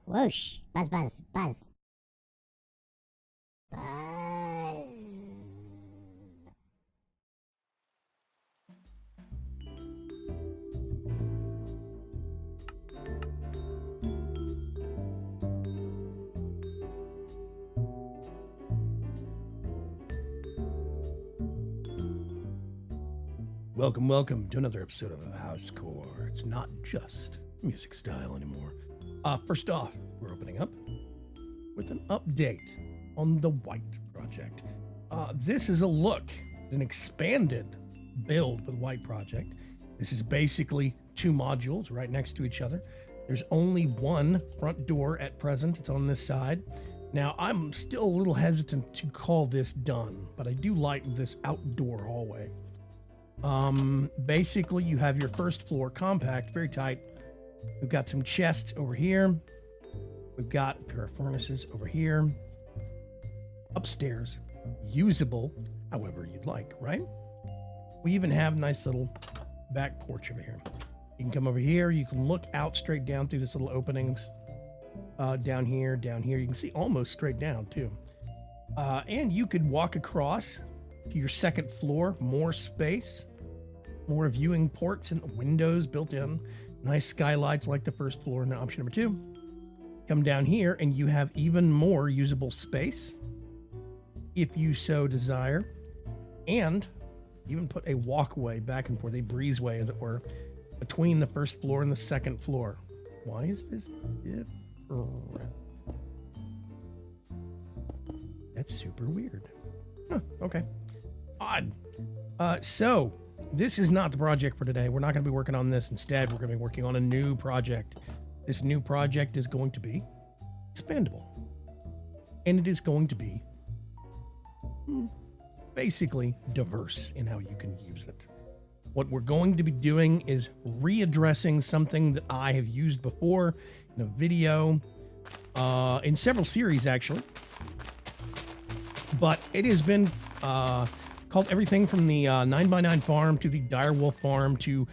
Whoosh. Buzz, buzz, buzz. Buzz. Welcome to another episode of Housecore. It's not just music style anymore. First off, we're opening up with an update on the White Project. This is a look at an expanded build with White Project. This is basically two modules right next to each other. There's only one front door at present. It's on this side. Now, I'm still a little hesitant to call this done, but I do like this outdoor hallway. Basically you have your first floor compact, very tight. We've got some chests over here. We've got a pair of furnaces over here. Upstairs, usable however you'd like, right? We even have a nice little back porch over here. You can come over here. You can look out straight down through this little openings. Down here. You can see almost straight down too. And you could walk across to your second floor, more space, more viewing ports and windows built in, nice skylights like the first floor in option number 2. Come down here and you have even more usable space if you so desire, and even put a walkway back and forth, a breezeway as it were, between the first floor and the second floor. Why is this different? That's super weird. Huh, okay. Odd. So this is not the project for today. We're not going to be working on this. Instead, we're going to be working on a new project. This new project is going to be expandable. And it is going to be basically diverse in how you can use it. What we're going to be doing is readdressing something that I have used before in a video, in several series actually. But it has been called everything from the 9x9 farm to the Direwolf farm to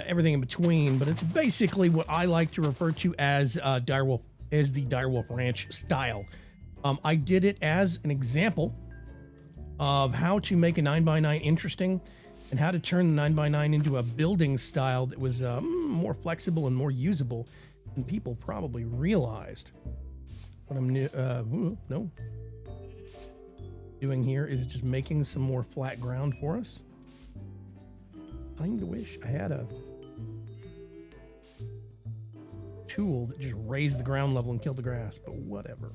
everything in between. But it's basically what I like to refer to as the Direwolf Ranch style. I did it as an example of how to make a 9x9 interesting and how to turn the 9x9 into a building style that was more flexible and more usable than people probably realized. What I'm doing here is just making some more flat ground for us. I kind of wish I had a tool that just raised the ground level and killed the grass, but whatever.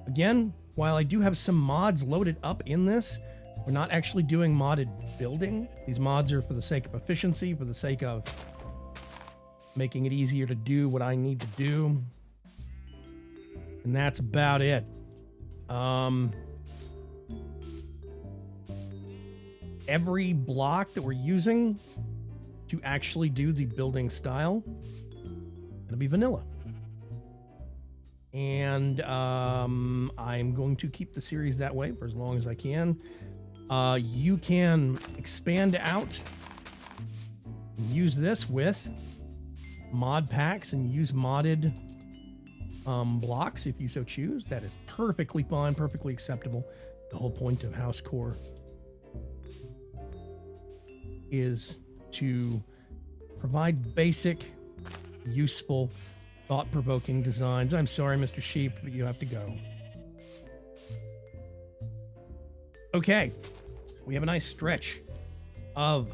Again, while I do have some mods loaded up in this, we're not actually doing modded building. These mods are for the sake of efficiency, for the sake of making it easier to do what I need to do. And that's about it. Every block that we're using to actually do the building style gonna be vanilla. And I'm going to keep the series that way for as long as I can. You can expand out and use this with mod packs and use modded blocks if you so choose. That is perfectly fine, perfectly acceptable. The whole point of Housecore is to provide basic, useful, thought-provoking designs. I'm sorry, Mr. Sheep, but you have to go. Okay, we have a nice stretch of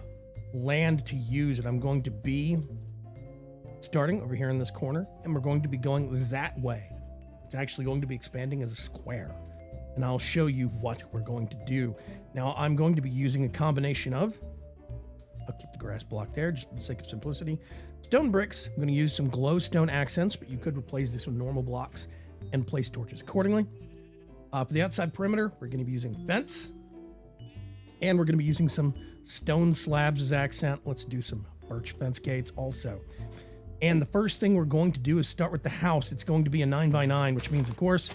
land to use, and I'm going to be starting over here in this corner, and we're going to be going that way. It's actually going to be expanding as a square, and I'll show you what we're going to do. Now, I'm going to be using a combination of, I'll keep the grass block there just for the sake of simplicity, stone bricks. I'm going to use some glowstone accents, but you could replace this with normal blocks and place torches accordingly. For the outside perimeter, we're going to be using fence, and we're going to be using some stone slabs as accent. Let's do some birch fence gates also. And the first thing we're going to do is start with the house. It's going to be a 9x9, which means, of course,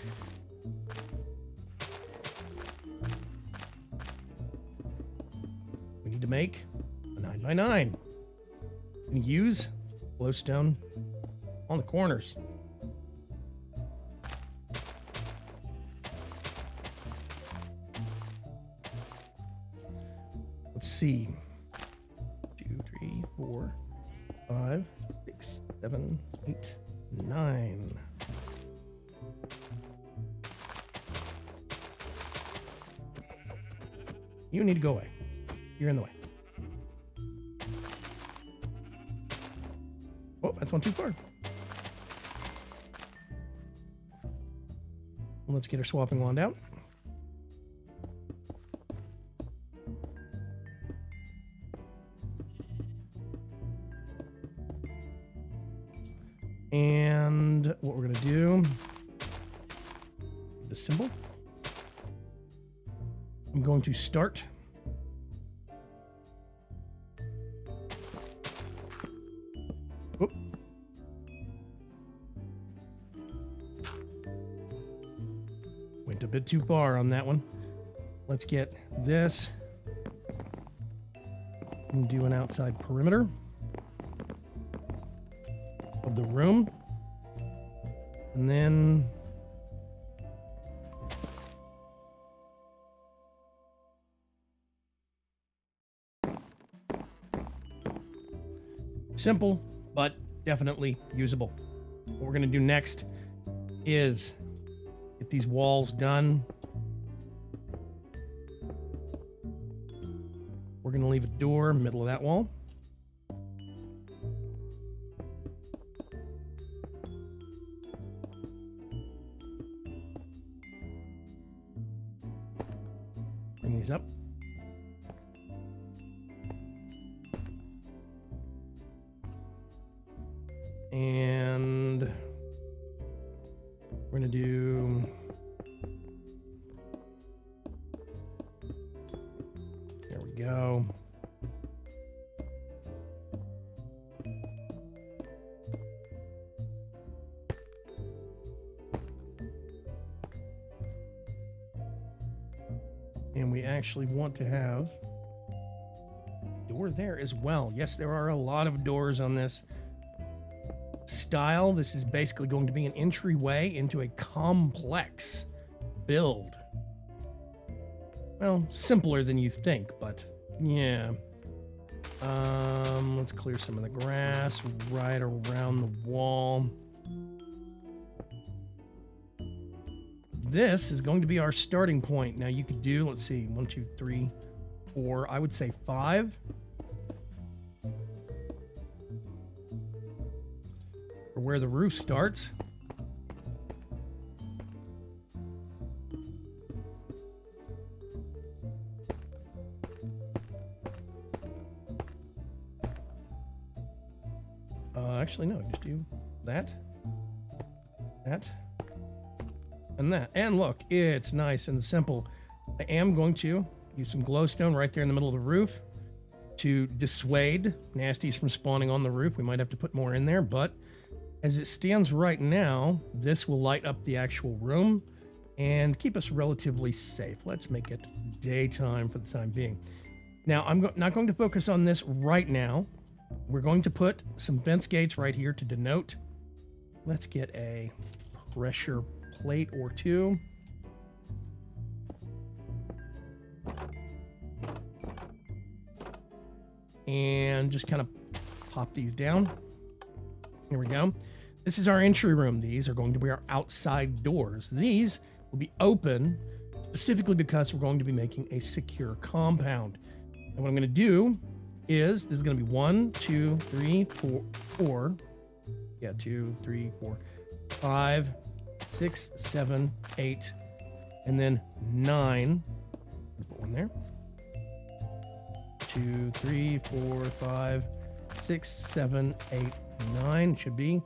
we need to make a 9x9. I'm going to use glowstone on the corners. Let's see. 2, 3, 4, 5, 6, 7, 8, 9. You need to go away. You're in the way. Oh, that's one too far. Let's get our swapping wand out. And what we're going to do, the symbol. I'm going to start. Whoop. Went a bit too far on that one. Let's get this and do an outside perimeter of the room. And then simple, but definitely usable. What we're going to do next is get these walls done. We're going to leave a door middle of that wall. Bring these up. And we're going to do there we go. And we actually want to have a door there as well. Yes, there are a lot of doors on this style. This is basically going to be an entryway into a complex build. Well, simpler than you think, but yeah. Let's clear some of the grass right around the wall. This is going to be our starting point. Now you could do, let's see, 1, 2, 3, 4, I would say 5. For where the roof starts. Actually, no, just do that, and that. And look, it's nice and simple. I am going to use some glowstone right there in the middle of the roof to dissuade nasties from spawning on the roof. We might have to put more in there, but as it stands right now, this will light up the actual room and keep us relatively safe. Let's make it daytime for the time being. Now, I'm not going to focus on this right now. We're going to put some fence gates right here to denote. Let's get a pressure plate or two. And just kind of pop these down. Here we go. This is our entry room. These are going to be our outside doors. These will be open specifically because we're going to be making a secure compound. And what I'm going to do is, this is going to be 1, 2, 3, 4. Yeah, 2, 3, 4, 5, 6, 7, 8, and then 9. Put one there. 2, 3, 4, 5, 6, 7, 8, 9 should be.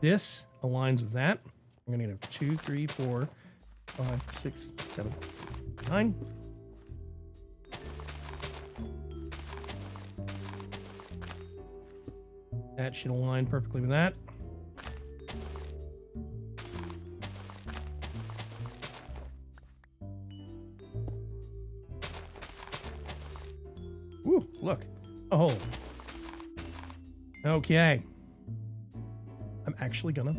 This aligns with that. I'm going to get a 2, 3, 4, 5, 6, 7, 9. That should align perfectly with that. Woo, look. Oh. Okay. I'm actually gonna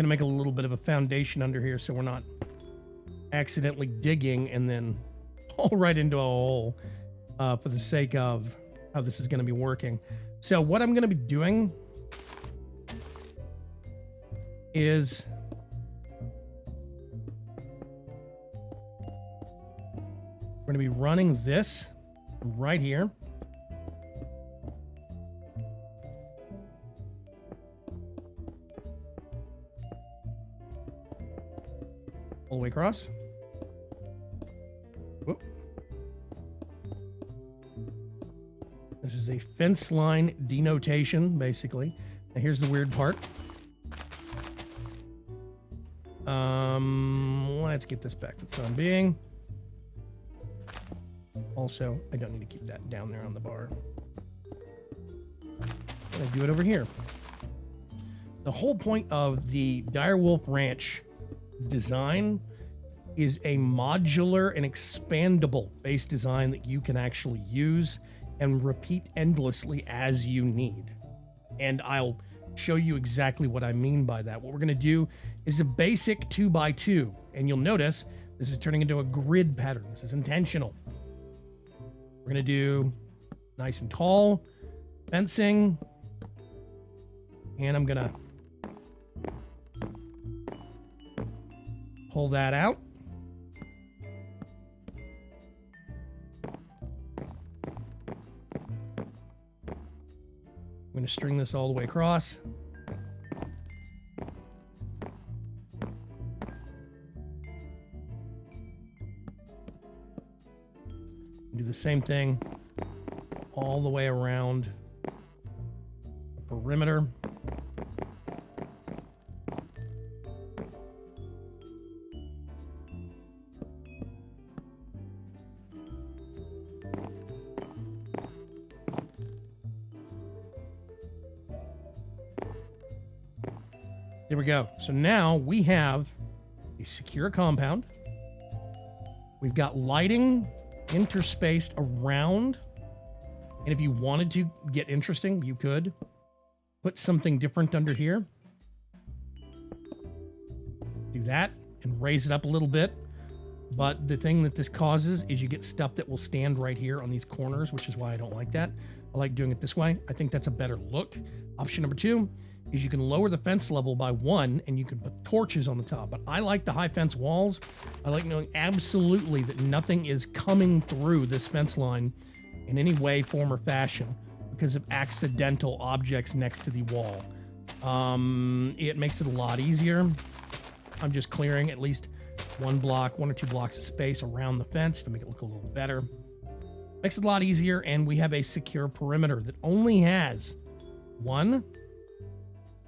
make a little bit of a foundation under here so we're not accidentally digging and then fall right into a hole for the sake of how this is going to be working. So what I'm going to be doing is we're going to be running this right here. All the way across. Whoop. This is a fence line denotation, basically. Now here's the weird part. Let's get this back to the time being. Also, I don't need to keep that down there on the bar. I do it over here. The whole point of the Direwolf Ranch design is a modular and expandable base design that you can actually use and repeat endlessly as you need. And I'll show you exactly what I mean by that. What we're going to do is a basic 2x2, and you'll notice this is turning into a grid pattern. This is intentional. We're going to do nice and tall fencing, and I'm going to pull that out. I'm going to string this all the way across. Do the same thing all the way around the perimeter. There we go. So now we have a secure compound. We've got lighting interspaced around. And if you wanted to get interesting, you could put something different under here. Do that and raise it up a little bit. But the thing that this causes is you get stuff that will stand right here on these corners, which is why I don't like that. I like doing it this way. I think that's a better look. Option number 2 is you can lower the fence level by 1 and you can put torches on the top. But I like the high fence walls. I like knowing absolutely that nothing is coming through this fence line in any way, form, or fashion because of accidental objects next to the wall. It makes it a lot easier. I'm just clearing at least 1 or 2 blocks of space around the fence to make it look a little better. Makes it a lot easier, and we have a secure perimeter that only has 1,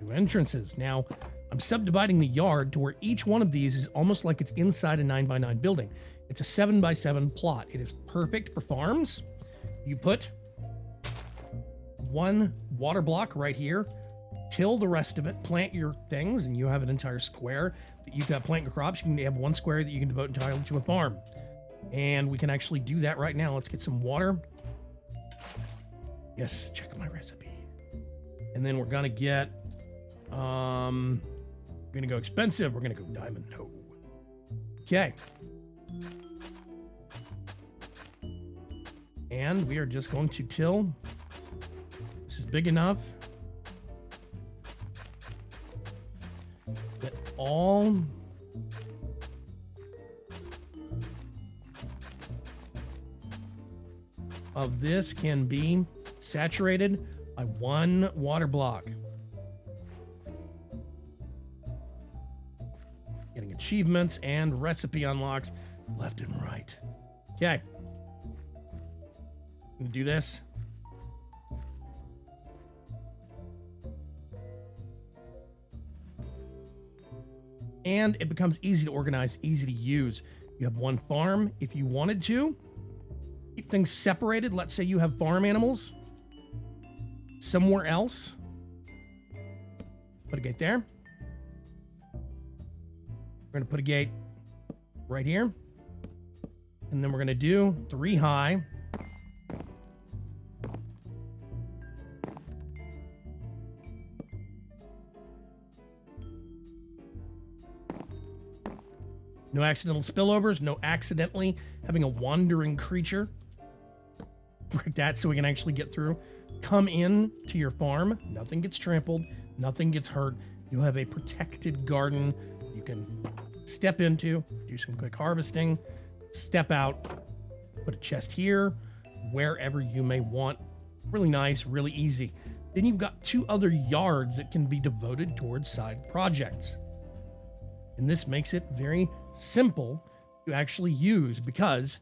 2 entrances. Now, I'm subdividing the yard to where each one of these is almost like it's inside a 9x9 building. It's a 7x7 plot. It is perfect for farms. You put 1 water block right here, till the rest of it, plant your things, and you have an entire square that you can plant your crops. You can have 1 square that you can devote entirely to a farm. And we can actually do that right now. Let's get some water. Yes, check my recipe. And then we're going to get, we're going to go expensive. We're going to go diamond. No. Okay. And we are just going to till. This is big enough that all of this can be saturated by 1 water block. Getting achievements and recipe unlocks left and right. Okay. I'm gonna do this. And it becomes easy to organize, easy to use. You have 1 farm if you wanted to. Keep things separated. Let's say you have farm animals somewhere else. Put a gate there. We're going to put a gate right here. And then we're going to do 3 high. No accidental spillovers, no accidentally having a wandering creature break that so we can actually get through. Come in to your farm. Nothing gets trampled. Nothing gets hurt. You'll have a protected garden you can step into, do some quick harvesting, step out, put a chest here, wherever you may want. Really nice, really easy. Then you've got 2 other yards that can be devoted towards side projects. And this makes it very simple to actually use because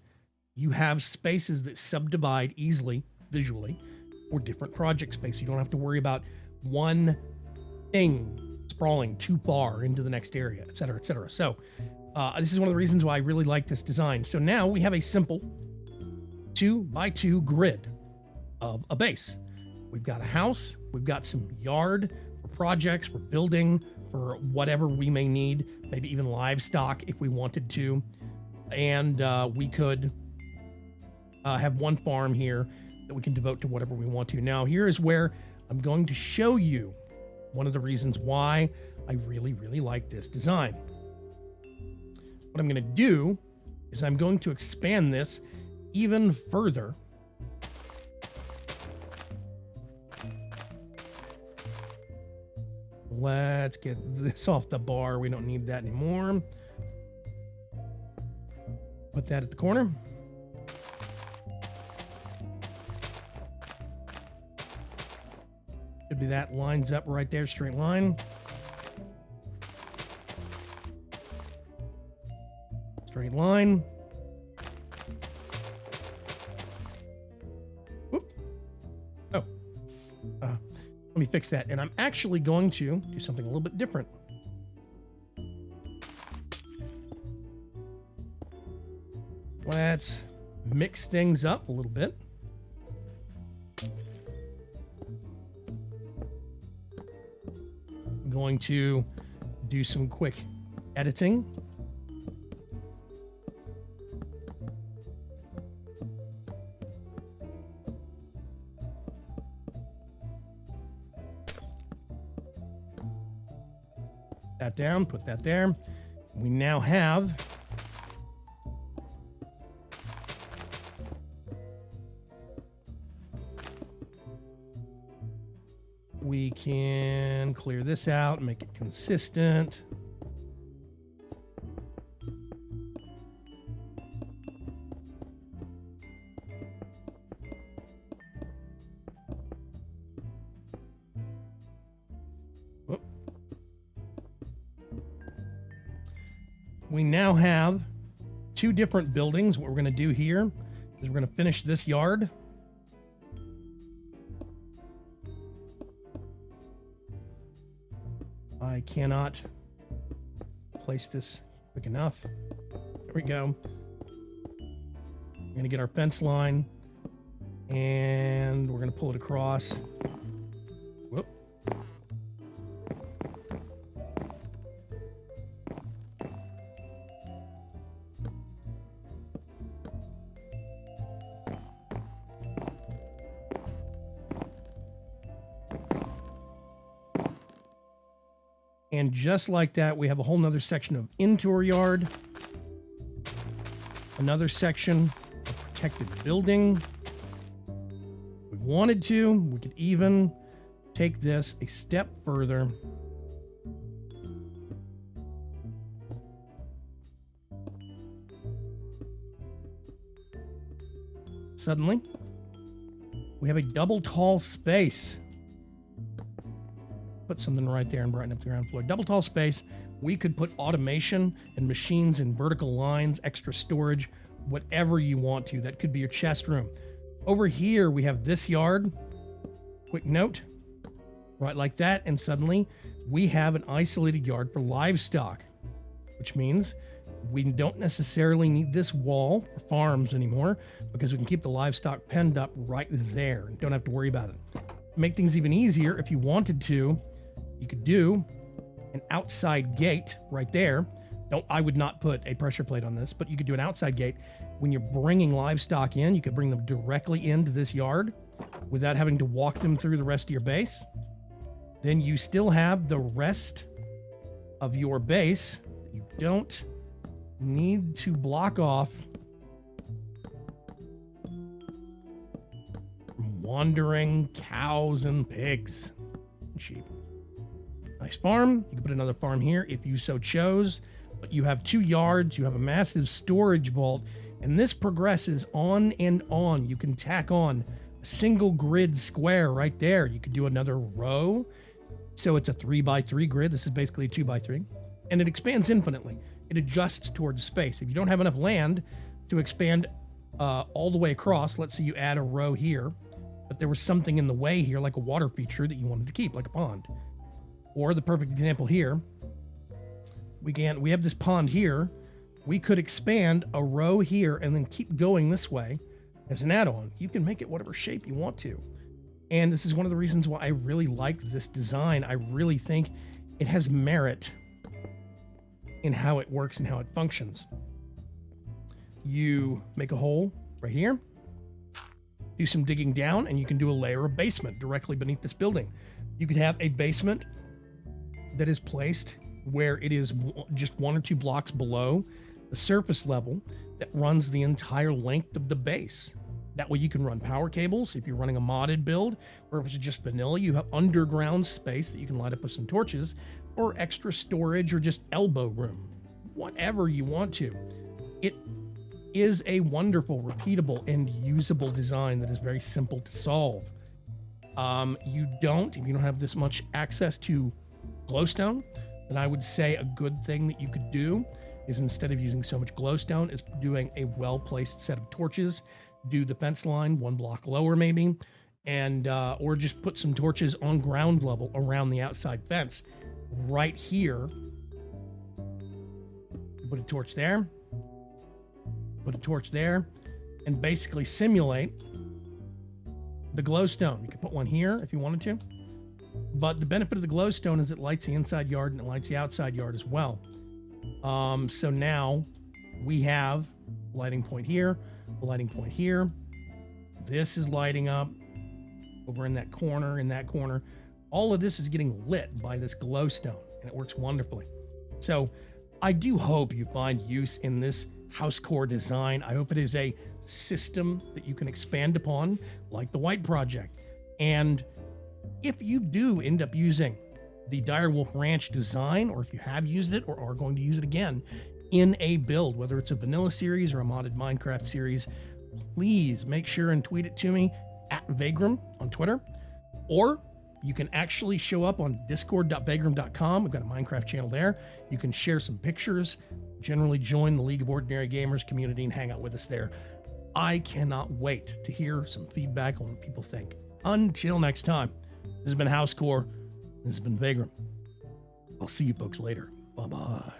you have spaces that subdivide easily visually for different project space. You don't have to worry about one thing sprawling too far into the next area, et cetera, et cetera. So this is one of the reasons why I really like this design. So now we have a simple 2x2 grid of a base. We've got a house, we've got some yard for projects, for building, for whatever we may need, maybe even livestock if we wanted to. And we could have one farm here that we can devote to whatever we want to. Now, here is where I'm going to show you one of the reasons why I really, really like this design. What I'm going to do is I'm going to expand this even further. Let's get this off the bar. We don't need that anymore. Put that at the corner. Should be that lines up right there, straight line. Straight line. Whoop. Oh. Let me fix that. And I'm actually going to do something a little bit different. Let's mix things up a little bit. I'm going to do some quick editing. That down, put that there. We now have we can clear this out, make it consistent. Whoop. We now have 2 different buildings. What we're going to do here is we're going to finish this yard. I cannot place this quick enough. There we go. We're going to get our fence line and we're going to pull it across. Whoop. And just like that, we have a whole nother section of into our yard. Another section of protected building. If we wanted to, we could even take this a step further. Suddenly, we have a double tall space. Put something right there and brighten up the ground floor. Double tall space. We could put automation and machines in vertical lines, extra storage, whatever you want to. That could be your chest room. Over here, we have this yard. Quick note, right like that. And suddenly we have an isolated yard for livestock, which means we don't necessarily need this wall for farms anymore because we can keep the livestock penned up right there and don't have to worry about it. Make things even easier, if you wanted to, you could do an outside gate right there I would not put a pressure plate on this, but you could do an outside gate. When you're bringing livestock in, you could bring them directly into this yard without having to walk them through the rest of your base. Then you still have the rest of your base that you don't need to block off from wandering cows and pigs and sheep. Nice farm. You can put another farm here if you so chose, but you have 2 yards. You have a massive storage vault, and this progresses on and on. You can tack on a single grid square right there. You could do another row. So it's a 3x3 grid. This is basically a 2x3, and it expands infinitely. It adjusts towards space. If you don't have enough land to expand all the way across, let's say you add a row here, but there was something in the way here, like a water feature that you wanted to keep, like a pond. Or the perfect example here, we have this pond here. We could expand a row here and then keep going this way as an add-on. You can make it whatever shape you want to. And this is one of the reasons why I really like this design. I really think it has merit in how it works and how it functions. You make a hole right here, do some digging down, and you can do a layer of basement directly beneath this building. You could have a basement that is placed where it is just 1 or 2 blocks below the surface level that runs the entire length of the base. That way you can run power cables if you're running a modded build, or if it's just vanilla, you have underground space that you can light up with some torches, or extra storage, or just elbow room, whatever you want to. It is a wonderful, repeatable, and usable design that is very simple to solve. If you don't have this much access to glowstone, then I would say a good thing that you could do is, instead of using so much glowstone, is doing a well-placed set of torches. Do the fence line 1 block lower maybe, and or just put some torches on ground level around the outside fence. Right here, put a torch there, put a torch there, and basically simulate the glowstone. You could put one here if you wanted to, but the benefit of the glowstone is it lights the inside yard and it lights the outside yard as well. So now we have a lighting point here, a lighting point here. This is lighting up over in that corner, All of this is getting lit by this glowstone, and it works wonderfully. So I do hope you find use in this house core design. I hope it is a system that you can expand upon, like the White Project. And if you do end up using the Direwolf Ranch design, or if you have used it or are going to use it again in a build, whether it's a vanilla series or a modded Minecraft series, please make sure and tweet it to me at Vaygrim on Twitter, or you can actually show up on discord.vaygrim.com. We've got a Minecraft channel there. You can share some pictures, generally join the League of Ordinary Gamers community and hang out with us there. I cannot wait to hear some feedback on what people think. Until next time, this has been Housecore. This has been Vaygrim. I'll see you folks later. Bye-bye.